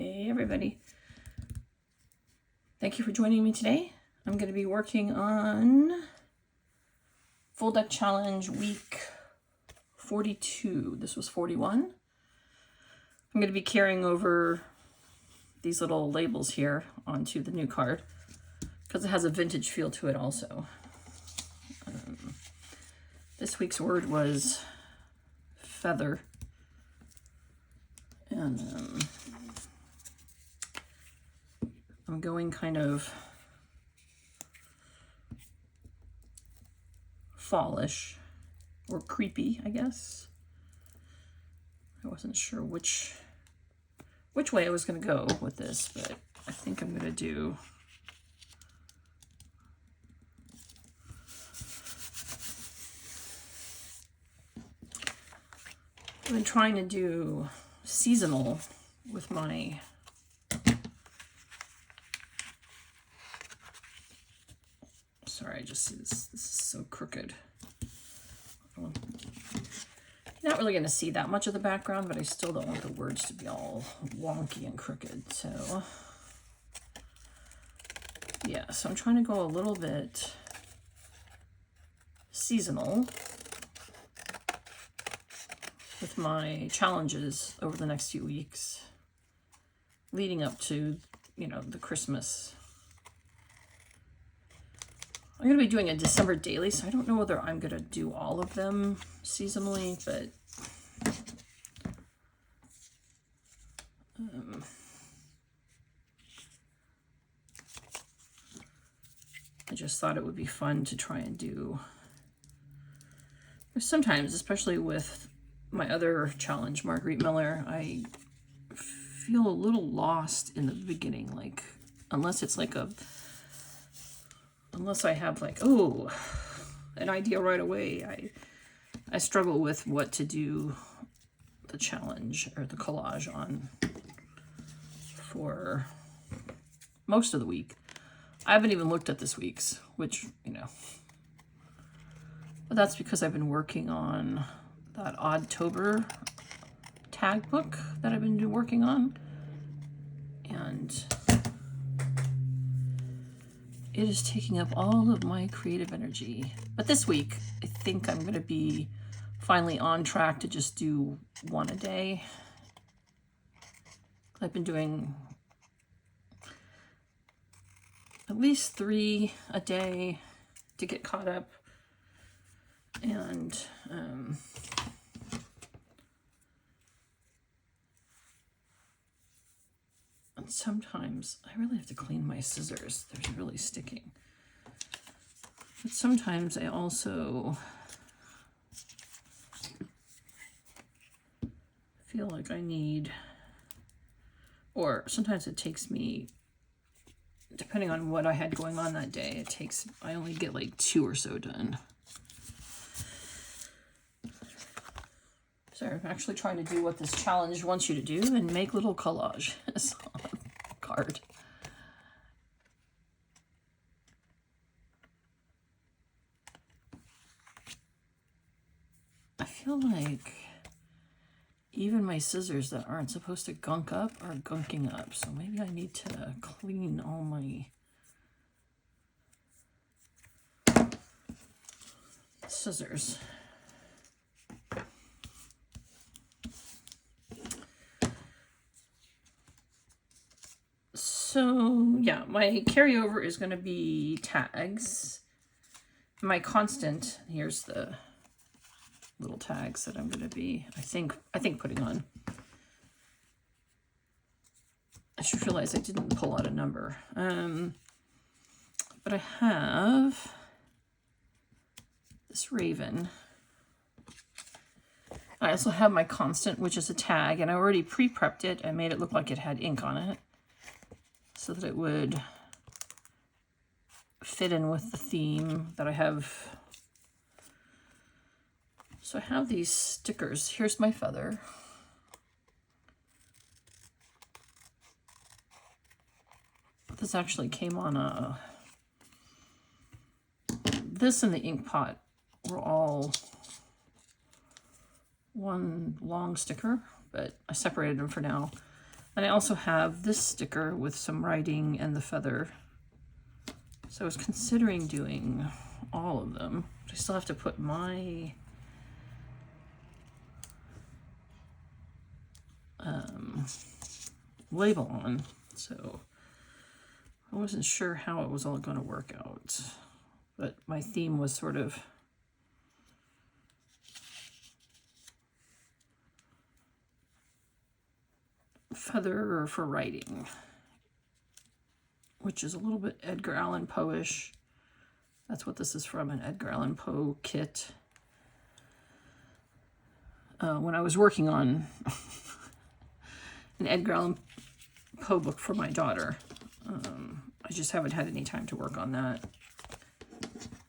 Hey everybody. Thank you for joining me today. I'm going to be working on Full Deck Challenge week 42. This was 41. I'm going to be carrying over these little labels here onto the new card because it has a vintage feel to it also. This week's word was feather. And I'm going kind of fallish or creepy, I guess. I wasn't sure which way I was going to go with this, but I think I'm going to do I've been trying to do seasonal with my sorry, I just see this is so crooked. You're not really going to see that much of the background, but I still don't want the words to be all wonky and crooked. So yeah, so I'm trying to go a little bit seasonal with my challenges over the next few weeks leading up to, the Christmas. I'm going to be doing a December daily, so I don't know whether I'm going to do all of them seasonally, but I just thought it would be fun to try and do. Sometimes, especially with my other challenge, Marguerite Miller, I feel a little lost in the beginning, like unless I have an idea right away, I struggle with what to do the challenge or the collage on for most of the week. I haven't even looked at this week's, which, but that's because I've been working on that Oddtober tag book that I've been working on, and it is taking up all of my creative energy. But this week, I think I'm going to be finally on track to just do one a day. I've been doing at least 3 a day to get caught up. And sometimes I really have to clean my scissors. They're really sticking. But sometimes I also feel like I need, or sometimes it takes me, depending on what I had going on that day, I only get like 2 or so done. So I'm actually trying to do what this challenge wants you to do and make little collages on a card. I feel like even my scissors that aren't supposed to gunk up are gunking up. So maybe I need to clean all my scissors. So yeah, my carryover is going to be tags. My constant, here's the little tags that I'm going to be, I think putting on. I just realized I didn't pull out a number. But I have this raven. I also have my constant, which is a tag, and I already pre-prepped it. I made it look like it had ink on it so that it would fit in with the theme that I have. So I have these stickers. Here's my feather. This actually came on this and the ink pot were all one long sticker, but I separated them for now. And I also have this sticker with some writing and the feather. So I was considering doing all of them. But I still have to put my label on. So I wasn't sure how it was all going to work out. But my theme was sort of feather for writing, which is a little bit Edgar Allan Poe-ish. That's what this is from, an Edgar Allan Poe kit. When I was working on an Edgar Allan Poe book for my daughter, I just haven't had any time to work on that.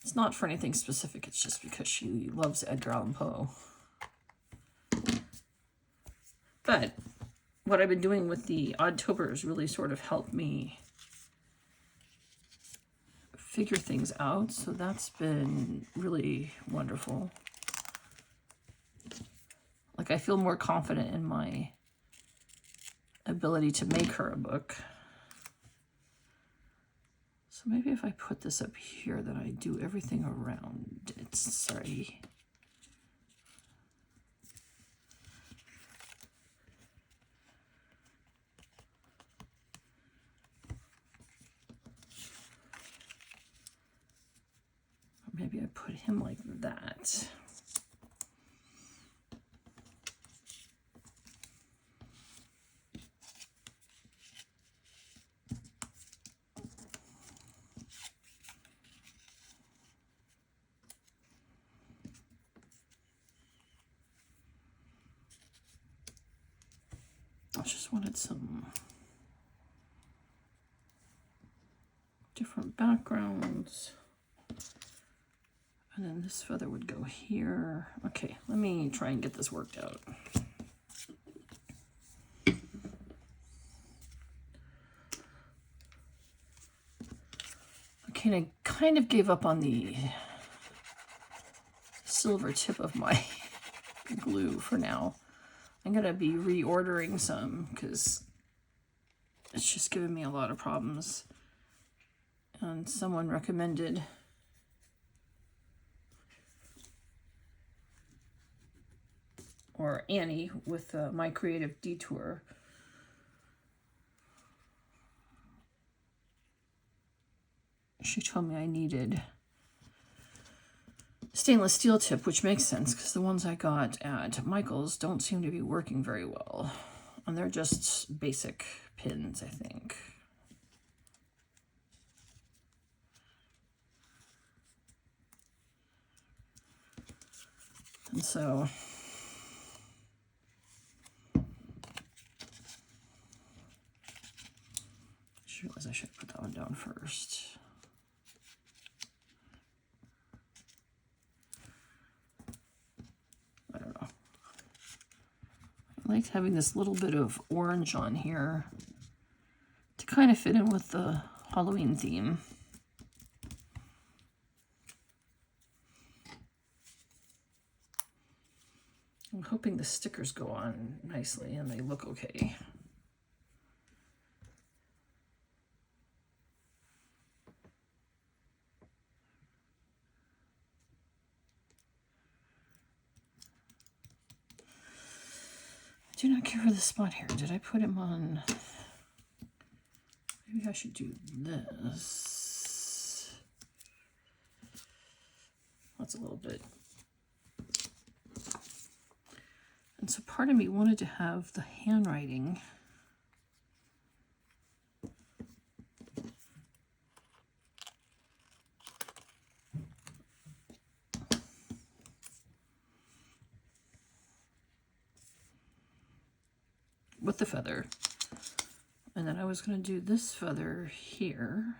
It's not for anything specific, it's just because she loves Edgar Allan Poe. But what I've been doing with the Oddtobers really sort of helped me figure things out, so that's been really wonderful. Like, I feel more confident in my ability to make her a book. So maybe if I put this up here, then I do everything around it. Sorry. Maybe I put him like that. I just wanted some different backgrounds. And then this feather would go here. Okay, let me try and get this worked out. Okay, and I kind of gave up on the silver tip of my glue for now. I'm going to be reordering some because it's just giving me a lot of problems. And someone recommended or Annie with My Creative Detour. She told me I needed stainless steel tip, which makes sense because the ones I got at Michael's don't seem to be working very well. And they're just basic pins, I think. And so I just realized I should put that one down first. I don't know. I liked having this little bit of orange on here to kind of fit in with the Halloween theme. I'm hoping the stickers go on nicely and they look okay. I do not care for this spot here. Did I put him on? Maybe I should do this. That's a little bit. And so part of me wanted to have the handwriting with the feather. And then I was going to do this feather here.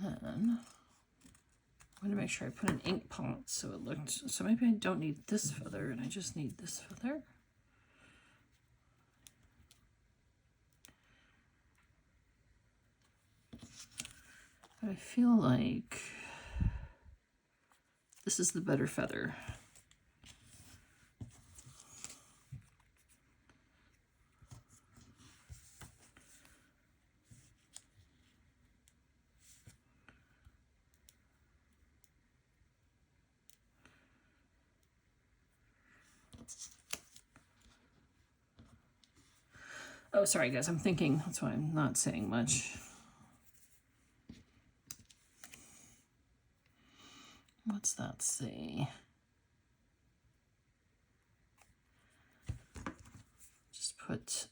Then I'm going to make sure I put an ink pot so it looked, so maybe I don't need this feather and I just need this feather. But I feel like this is the better feather. Oh, sorry guys, I'm thinking, that's why I'm not saying much. What's that say? Just put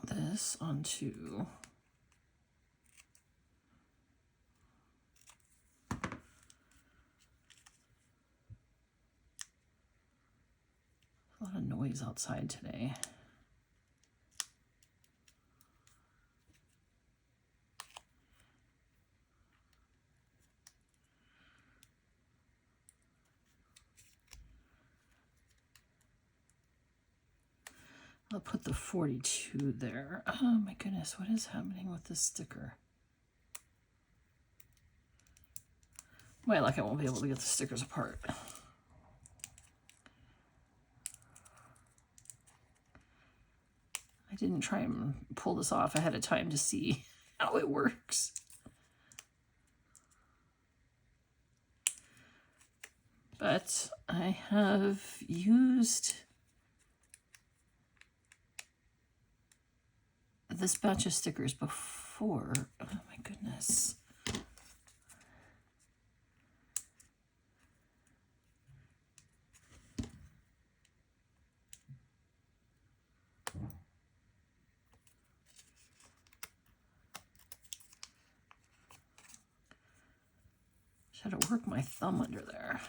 this onto a lot of noise outside today. I'll put the 42 there. Oh my goodness, what is happening with this sticker? My luck, I won't be able to get the stickers apart. I didn't try and pull this off ahead of time to see how it works. But I have used this batch of stickers before. Oh my goodness. Should have worked my thumb under there.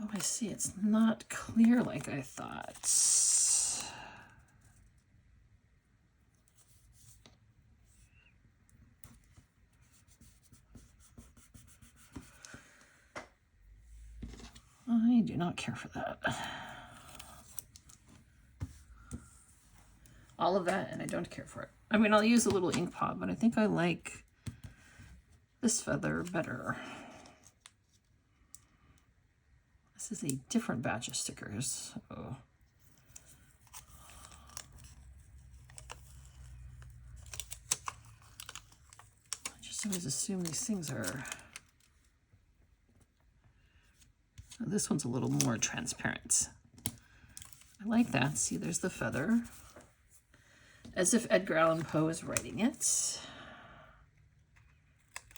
Oh, I see. It's not clear like I thought. I do not care for that. All of that, and I don't care for it. I mean, I'll use a little ink pot, but I think I like this feather better. This is a different batch of stickers, so. I just always assume these things are. Oh, this one's a little more transparent. I like that. See, there's the feather. As if Edgar Allan Poe is writing it.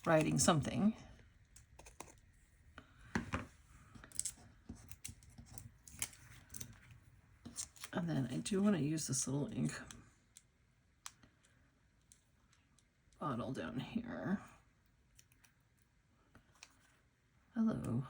Writing something. And then I do want to use this little ink bottle down here. Hello.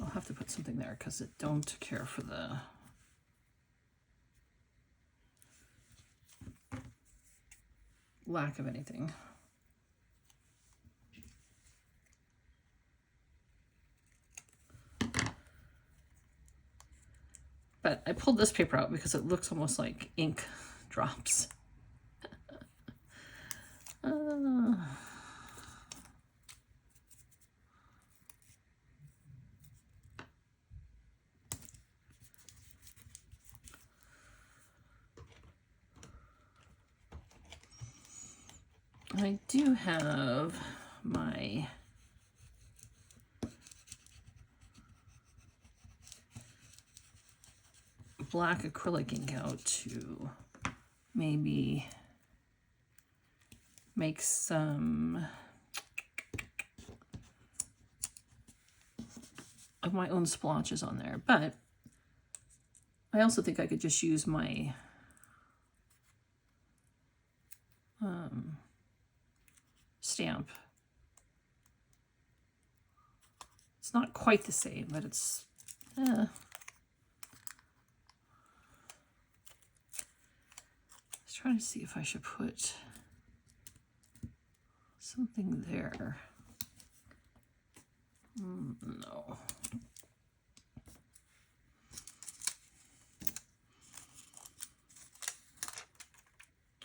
I'll have to put something there because I don't care for the lack of anything. But I pulled this paper out because it looks almost like ink drops. I do have my black acrylic ink out to maybe make some of my own splotches on there, but I also think I could just use my stamp. It's not quite the same, but it's I was trying to see if I should put something there. No.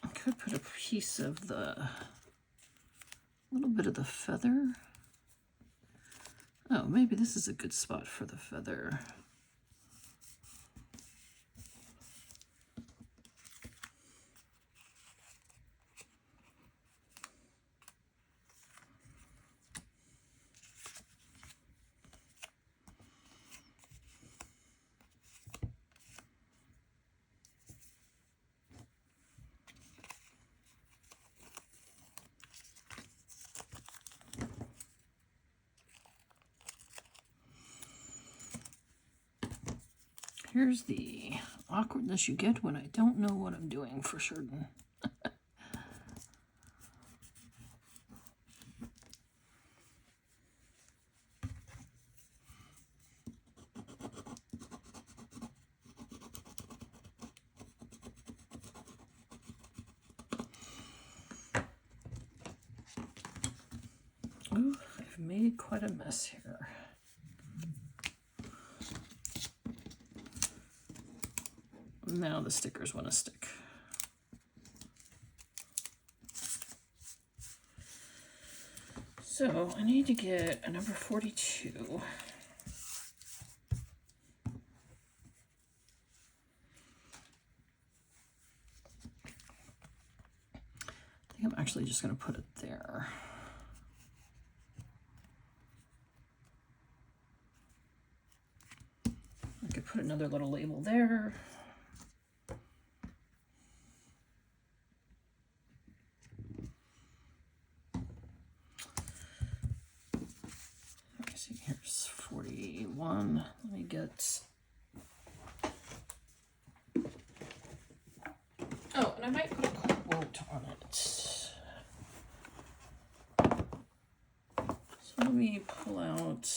I could put a piece of a little bit of the feather. Oh, maybe this is a good spot for the feather. Here's the awkwardness you get when I don't know what I'm doing for certain. Ooh, I've made quite a mess here. Now the stickers want to stick. So I need to get a number 42. I think I'm actually just going to put it there. I could put another little label there. Here's 41. Let me get. Oh, and I might put a quote on it. So let me pull out.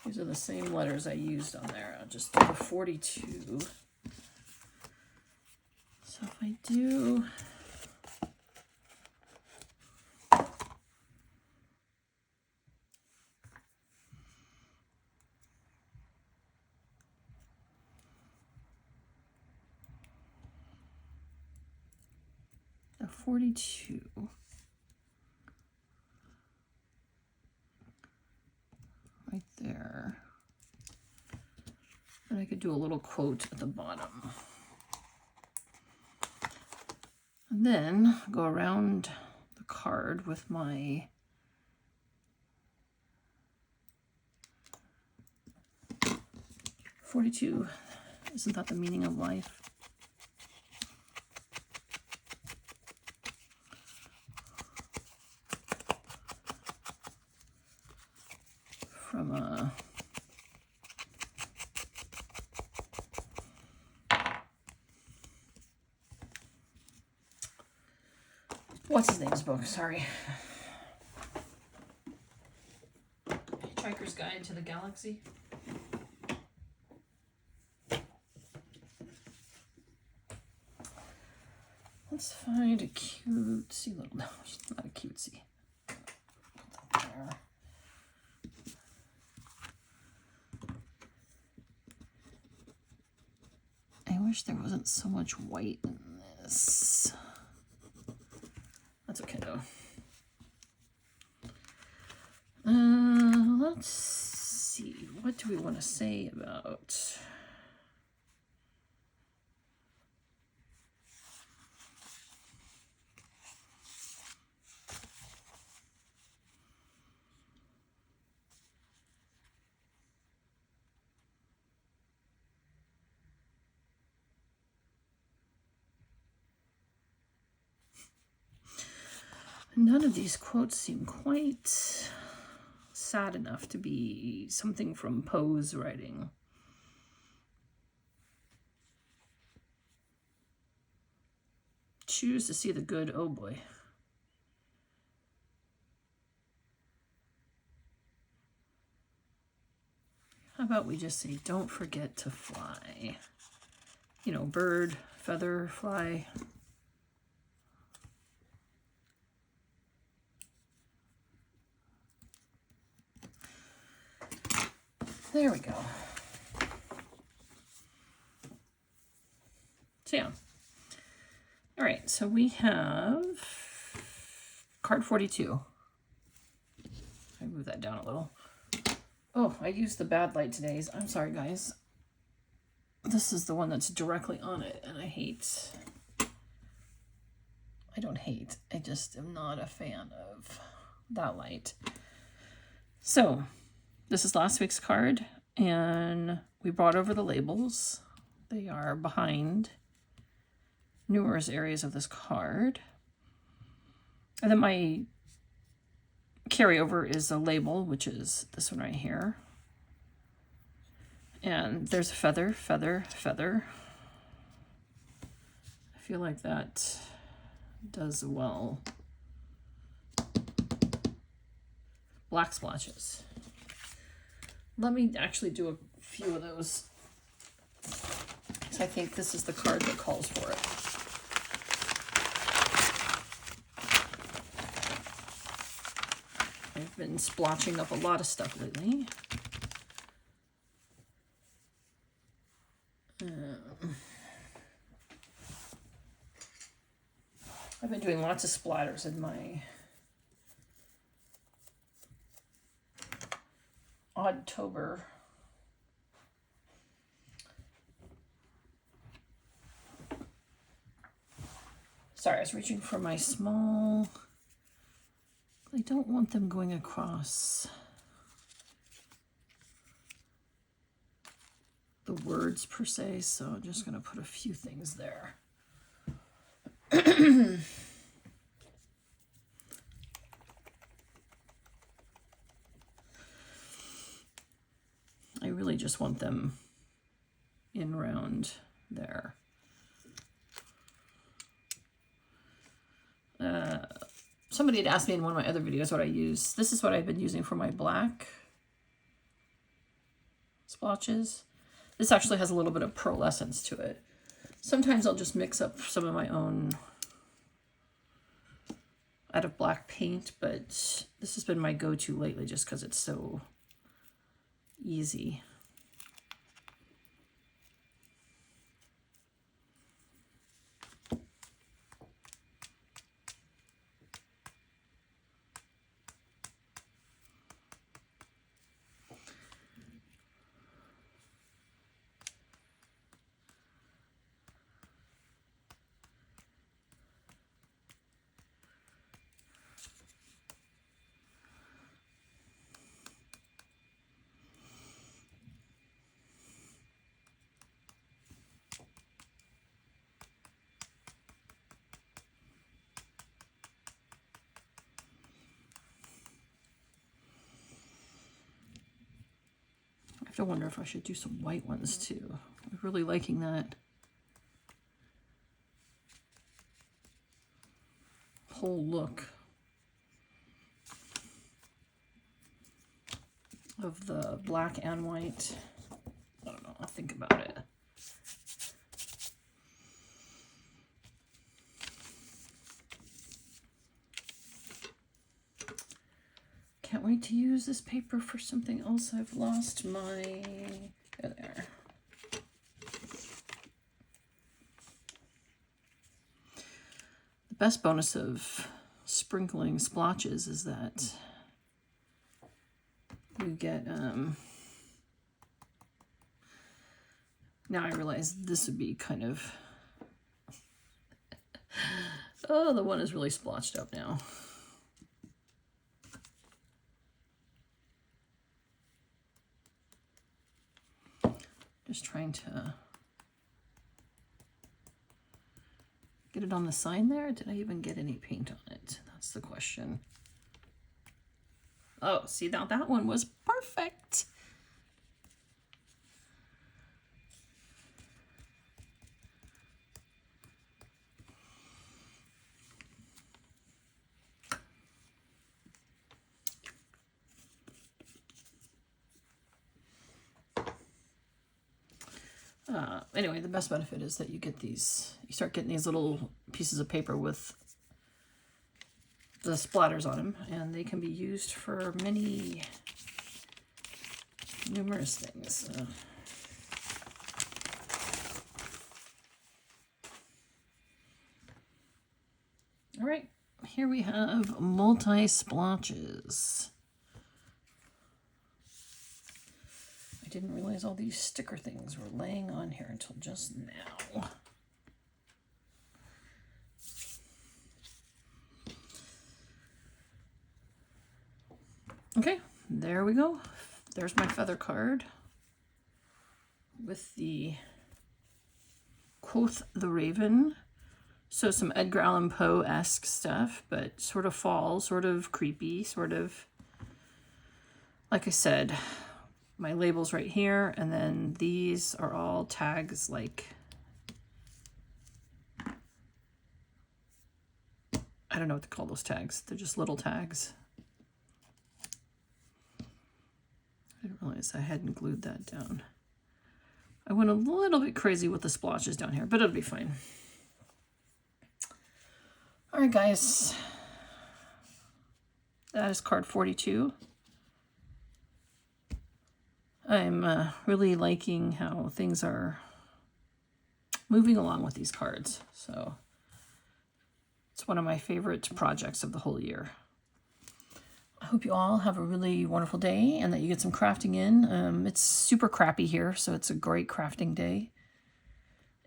These are the same letters I used on there. I'll just do the 42. So if I do. A 42. Right there. And I could do a little quote at the bottom. And then go around the card with my "42. Isn't that the meaning of life?" From what's his name's book? Sorry. Hitchhiker's Guide to the Galaxy. Let's find a cutesy little. No, she's not a cutesy. There. I wish there wasn't so much white in this. That's okay though. Let's see. What do we want to say about? None of these quotes seem quite sad enough to be something from Poe's writing. choose to see the good, oh boy. How about we just say, don't forget to fly? You know, bird, feather, fly. There we go. So yeah. All right, so we have card 42. I move that down a little. Oh, I used the bad light today. I'm sorry, guys. This is the one that's directly on it, and I don't hate. I just am not a fan of that light. So, this is last week's card, and we brought over the labels. They are behind numerous areas of this card. And then my carryover is a label, which is this one right here. And there's a feather, feather, feather. I feel like that does well. Black splotches. Let me actually do a few of those. So I think this is the card that calls for it. I've been splotching up a lot of stuff lately. I've been doing lots of splatters in my Oddtober. Sorry, I was reaching for my small. I don't want them going across the words per se, so I'm just going to put a few things there. I really just want them in round there. Somebody had asked me in one of my other videos what I use. This is what I've been using for my black splotches. This actually has a little bit of pearlescence to it. Sometimes I'll just mix up some of my own out of black paint, but this has been my go-to lately just because it's so easy. I have to wonder if I should do some white ones too. I'm really liking that whole look of the black and white. I don't know, I'll think about it. Can't wait to use this paper for something else. I've lost my, there. The best bonus of sprinkling splotches is that you get, now I realize this would be kind of, oh, the one is really splotched up now. Just trying to get it on the sign there. Did I even get any paint on it? That's the question. Oh, see, now that one was perfect. Anyway, the best benefit is that you get these, you start getting these little pieces of paper with the splatters on them, and they can be used for numerous things. All right, here we have multi-splotches. I didn't realize all these sticker things were laying on here until just now. Okay, there we go. There's my feather card with the Quoth the Raven. So some Edgar Allan Poe-esque stuff, but sort of fall, sort of creepy, sort of, like I said, my label's right here, and then these are all tags like, I don't know what to call those tags. They're just little tags. I didn't realize I hadn't glued that down. I went a little bit crazy with the splotches down here, but it'll be fine. All right, guys. That is card 42. I'm really liking how things are moving along with these cards. So it's one of my favorite projects of the whole year. I hope you all have a really wonderful day and that you get some crafting in. It's super crappy here, so it's a great crafting day.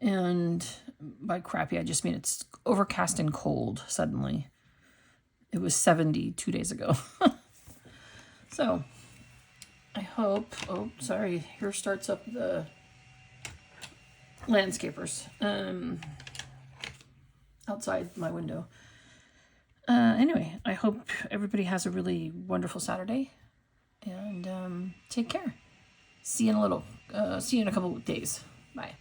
And by crappy, I just mean it's overcast and cold suddenly. It was 70 2 days ago. So I hope, oh, sorry, here starts up the landscapers outside my window. Anyway, I hope everybody has a really wonderful Saturday, and take care. See you in a couple of days. Bye.